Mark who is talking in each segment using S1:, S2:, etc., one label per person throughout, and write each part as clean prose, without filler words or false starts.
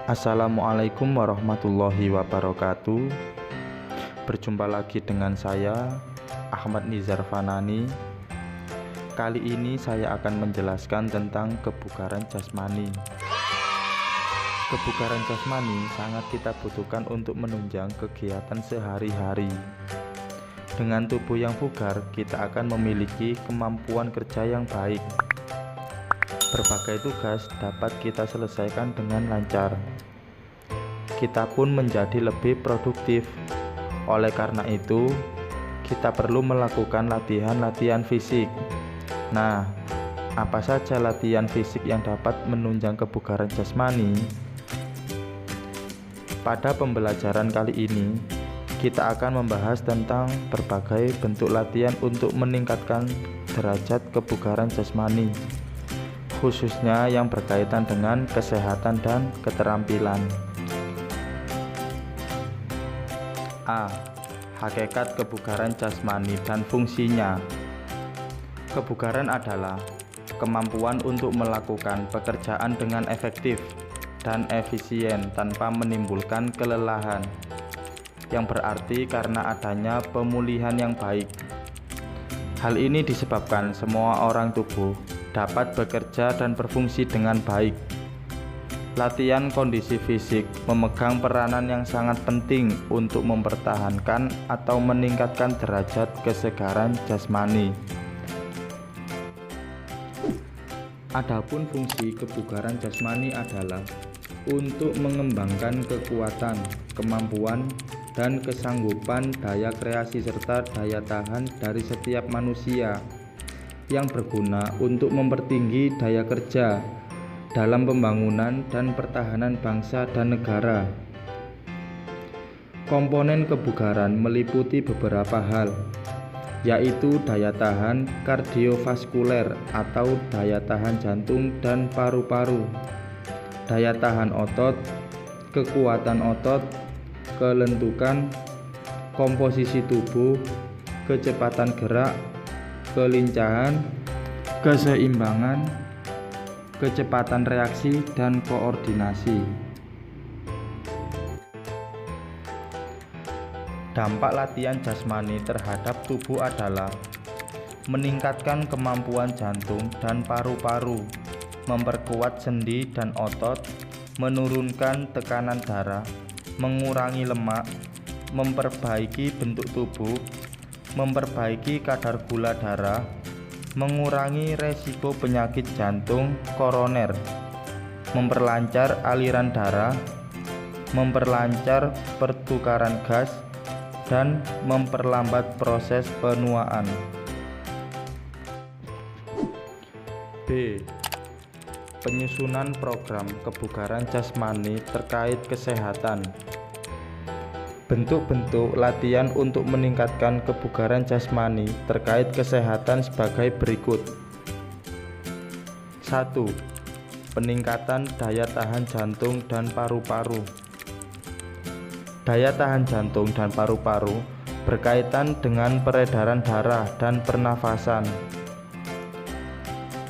S1: Assalamualaikum warahmatullahi wabarakatuh. Berjumpa lagi dengan saya, Ahmad Nizar Fanani. Kali ini saya akan menjelaskan tentang kebugaran jasmani. Kebugaran jasmani sangat kita butuhkan untuk menunjang kegiatan sehari-hari. Dengan tubuh yang bugar, kita akan memiliki kemampuan kerja yang baik. Berbagai tugas dapat kita selesaikan dengan lancar. Kita pun menjadi lebih produktif. Oleh karena itu, kita perlu melakukan latihan-latihan fisik. Nah, apa saja latihan fisik yang dapat menunjang kebugaran jasmani? Pada pembelajaran kali ini, kita akan membahas tentang berbagai bentuk latihan untuk meningkatkan derajat kebugaran jasmani, khususnya yang berkaitan dengan kesehatan dan keterampilan. A. Hakikat kebugaran jasmani dan fungsinya. Kebugaran adalah kemampuan untuk melakukan pekerjaan dengan efektif dan efisien tanpa menimbulkan kelelahan, yang berarti karena adanya pemulihan yang baik. Hal ini disebabkan semua orang tubuh dapat bekerja dan berfungsi dengan baik. Latihan kondisi fisik memegang peranan yang sangat penting untuk mempertahankan atau meningkatkan derajat kesegaran jasmani. Adapun fungsi kebugaran jasmani adalah untuk mengembangkan kekuatan, kemampuan, dan kesanggupan daya kreasi serta daya tahan dari setiap manusia, yang berguna untuk mempertinggi daya kerja dalam pembangunan dan pertahanan bangsa dan negara. Komponen kebugaran meliputi beberapa hal, yaitu daya tahan kardiovaskuler atau daya tahan jantung dan paru-paru, daya tahan otot, kekuatan otot, kelentukan, komposisi tubuh, kecepatan gerak, kelincahan, keseimbangan, kecepatan reaksi, dan koordinasi. Dampak latihan jasmani terhadap tubuh adalah meningkatkan kemampuan jantung dan paru-paru, memperkuat sendi dan otot, menurunkan tekanan darah, mengurangi lemak, memperbaiki bentuk tubuh, memperbaiki kadar gula darah, mengurangi resiko penyakit jantung koroner, memperlancar aliran darah, memperlancar pertukaran gas, dan memperlambat proses penuaan. B. Penyusunan program kebugaran jasmani terkait kesehatan. Bentuk-bentuk latihan untuk meningkatkan kebugaran jasmani terkait kesehatan sebagai berikut. 1. Peningkatan daya tahan jantung dan paru-paru. Daya tahan jantung dan paru-paru berkaitan dengan peredaran darah dan pernafasan.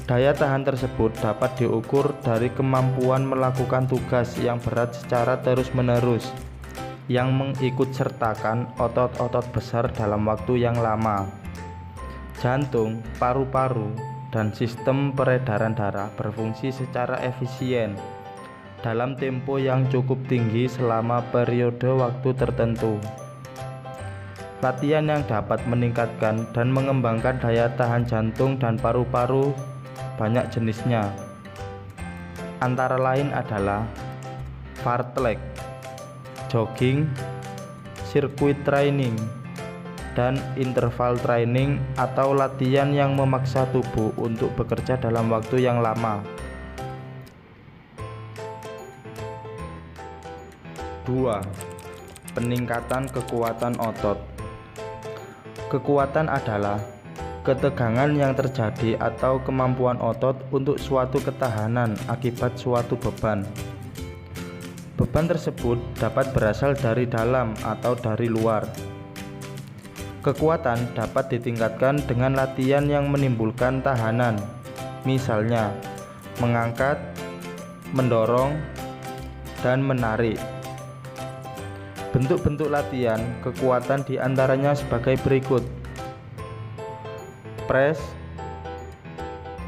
S1: Daya tahan tersebut dapat diukur dari kemampuan melakukan tugas yang berat secara terus-menerus, yang mengikutsertakan otot-otot besar dalam waktu yang lama. Jantung, paru-paru, dan sistem peredaran darah berfungsi secara efisien dalam tempo yang cukup tinggi selama periode waktu tertentu. Latihan yang dapat meningkatkan dan mengembangkan daya tahan jantung dan paru-paru banyak jenisnya. Antara lain adalah fartlek, jogging, sirkuit training, dan interval training atau latihan yang memaksa tubuh untuk bekerja dalam waktu yang lama. 2. Peningkatan kekuatan otot. Kekuatan adalah ketegangan yang terjadi atau kemampuan otot untuk suatu ketahanan akibat suatu beban. Beban tersebut dapat berasal dari dalam atau dari luar. Kekuatan dapat ditingkatkan dengan latihan yang menimbulkan tahanan, misalnya mengangkat, mendorong, dan menarik. Bentuk-bentuk latihan kekuatan diantaranya sebagai berikut: press,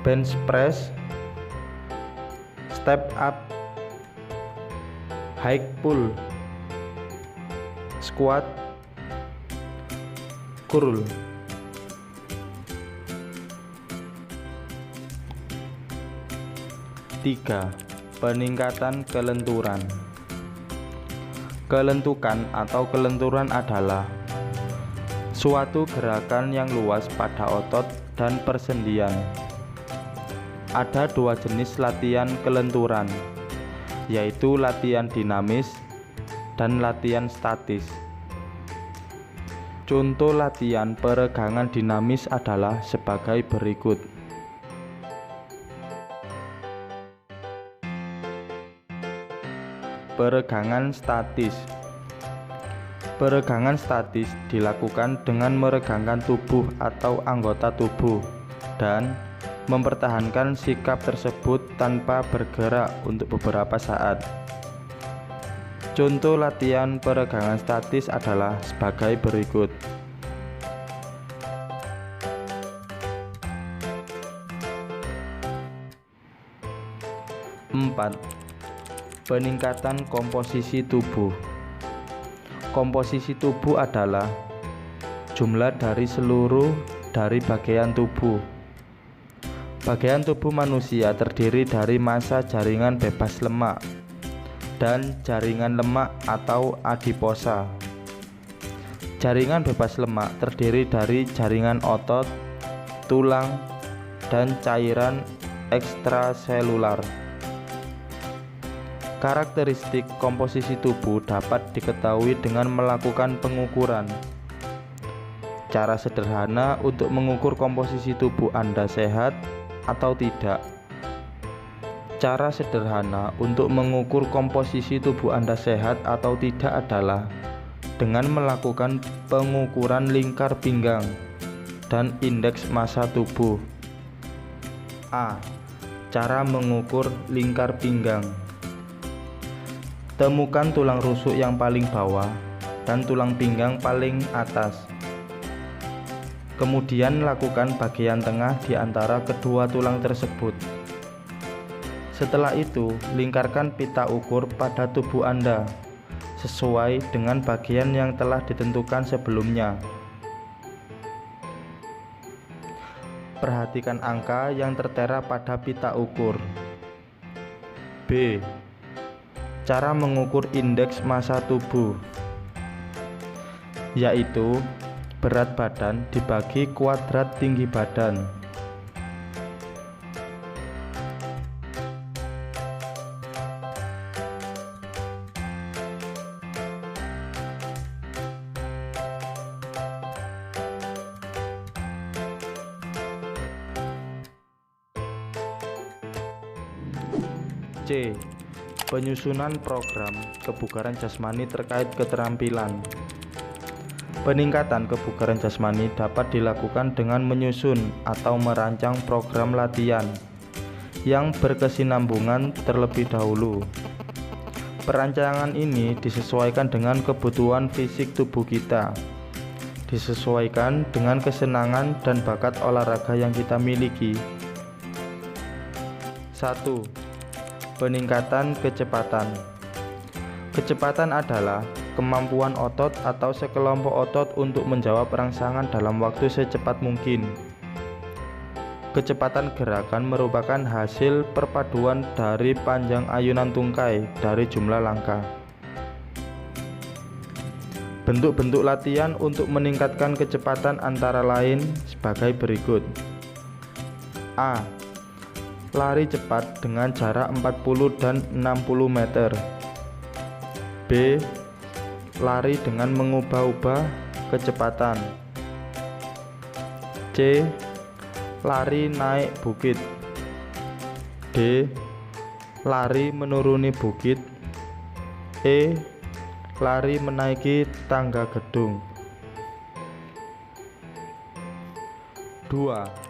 S1: bench press, step up, high pull, squat, curl. Tiga, peningkatan kelenturan. Kelentukan atau kelenturan adalah suatu gerakan yang luas pada otot dan persendian. Ada dua jenis latihan kelenturan, yaitu latihan dinamis dan latihan statis. Contoh latihan peregangan dinamis adalah sebagai berikut: peregangan statis. Peregangan statis dilakukan dengan meregangkan tubuh atau anggota tubuh dan mempertahankan sikap tersebut tanpa bergerak untuk beberapa saat. Contoh latihan peregangan statis adalah sebagai berikut: 4. Peningkatan komposisi tubuh. Komposisi tubuh adalah jumlah dari seluruh dari bagian tubuh. Bagian tubuh manusia terdiri dari massa jaringan bebas lemak dan jaringan lemak atau adiposa. Jaringan bebas lemak terdiri dari jaringan otot, tulang, dan cairan ekstraselular. Karakteristik komposisi tubuh dapat diketahui dengan melakukan pengukuran. Cara sederhana untuk mengukur komposisi tubuh Anda sehat atau tidak. Cara sederhana untuk mengukur komposisi tubuh Anda sehat atau tidak adalah dengan melakukan pengukuran lingkar pinggang dan indeks massa tubuh. A. Cara mengukur lingkar pinggang. Temukan tulang rusuk yang paling bawah dan tulang pinggang paling atas. Kemudian lakukan bagian tengah di antara kedua tulang tersebut. Setelah itu, lingkarkan pita ukur pada tubuh Anda sesuai dengan bagian yang telah ditentukan sebelumnya. Perhatikan angka yang tertera pada pita ukur. B. Cara mengukur indeks massa tubuh, yaitu berat badan dibagi kuadrat tinggi badan. C. Penyusunan program kebugaran jasmani terkait keterampilan. Peningkatan kebugaran jasmani dapat dilakukan dengan menyusun atau merancang program latihan yang berkesinambungan terlebih dahulu. Perancangan ini disesuaikan dengan kebutuhan fisik tubuh kita, disesuaikan dengan kesenangan dan bakat olahraga yang kita miliki. 1. Peningkatan kecepatan. Kecepatan adalah kemampuan otot atau sekelompok otot untuk menjawab rangsangan dalam waktu secepat mungkin. Kecepatan gerakan merupakan hasil perpaduan dari panjang ayunan tungkai dari jumlah langkah. Bentuk-bentuk latihan untuk meningkatkan kecepatan antara lain sebagai berikut: A. Lari cepat dengan jarak 40 dan 60 meter. B. Lari dengan mengubah-ubah kecepatan. C. Lari naik bukit. D. Lari menuruni bukit. E. Lari menaiki tangga gedung. 2.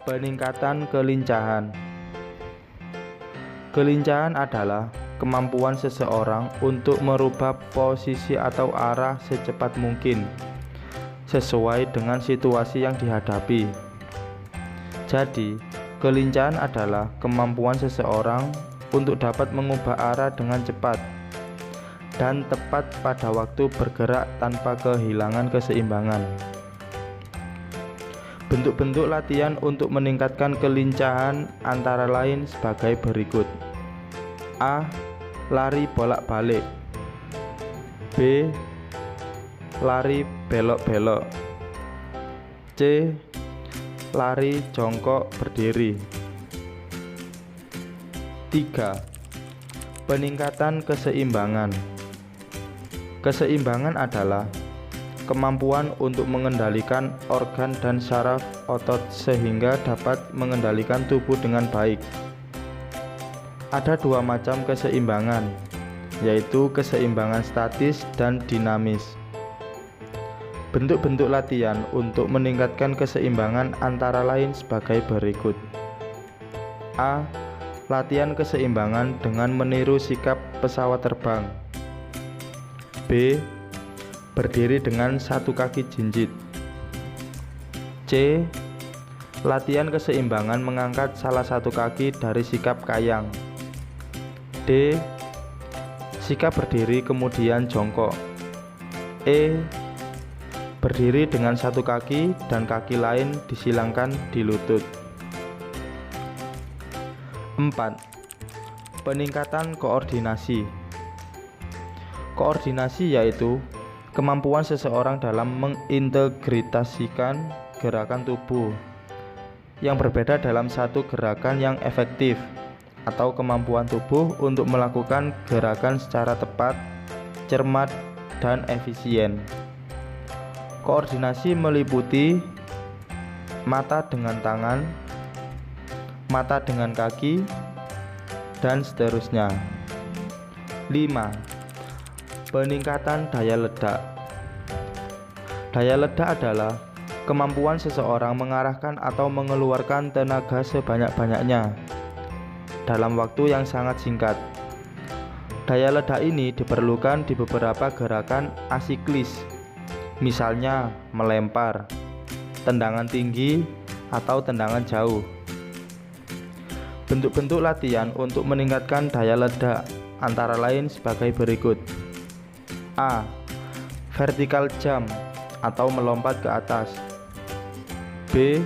S1: Peningkatan kelincahan. Kelincahan adalah kemampuan seseorang untuk merubah posisi atau arah secepat mungkin sesuai dengan situasi yang dihadapi. Jadi, kelincahan adalah kemampuan seseorang untuk dapat mengubah arah dengan cepat dan tepat pada waktu bergerak tanpa kehilangan keseimbangan. Bentuk-bentuk latihan untuk meningkatkan kelincahan antara lain sebagai berikut. A. Lari bolak-balik. B. Lari belok-belok. C. Lari jongkok berdiri. 3. Peningkatan keseimbangan. Keseimbangan adalah kemampuan untuk mengendalikan organ dan saraf otot sehingga dapat mengendalikan tubuh dengan baik. Ada dua macam keseimbangan, yaitu keseimbangan statis dan dinamis. Bentuk-bentuk latihan untuk meningkatkan keseimbangan antara lain sebagai berikut. A. Latihan keseimbangan dengan meniru sikap pesawat terbang. B. Berdiri dengan satu kaki jinjit. C. Latihan keseimbangan mengangkat salah satu kaki dari sikap kayang. D. Sikap berdiri kemudian jongkok. E. Berdiri dengan satu kaki dan kaki lain disilangkan di lutut. 4. Peningkatan koordinasi. Koordinasi yaitu kemampuan seseorang dalam mengintegrasikan gerakan tubuh yang berbeda dalam satu gerakan yang efektif, atau kemampuan tubuh untuk melakukan gerakan secara tepat, cermat, dan efisien. Koordinasi meliputi mata dengan tangan, mata dengan kaki, dan seterusnya. 5. Peningkatan daya ledak. Daya ledak adalah kemampuan seseorang mengarahkan atau mengeluarkan tenaga sebanyak-banyaknya dalam waktu yang sangat singkat. Daya ledak ini diperlukan di beberapa gerakan asiklis, misalnya melempar, tendangan tinggi, atau tendangan jauh. Bentuk-bentuk latihan untuk meningkatkan daya ledak antara lain sebagai berikut. A. Vertical jump atau melompat ke atas. B.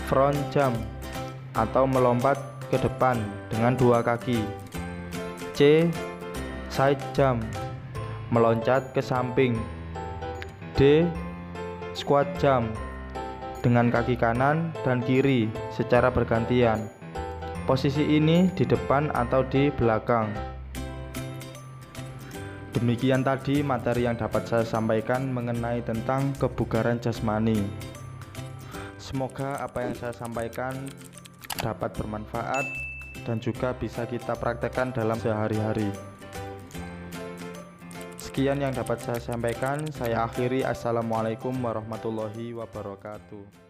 S1: Front jump atau melompat ke depan dengan dua kaki. C. Side jump, meloncat ke samping. D. Squat jump, dengan kaki kanan dan kiri secara bergantian. Posisi ini di depan atau di belakang. Demikian tadi materi yang dapat saya sampaikan mengenai tentang kebugaran jasmani. Semoga apa yang saya sampaikan dapat bermanfaat dan juga bisa kita praktekkan dalam sehari-hari. Sekian yang dapat saya sampaikan. Saya akhiri. Assalamualaikum warahmatullahi wabarakatuh.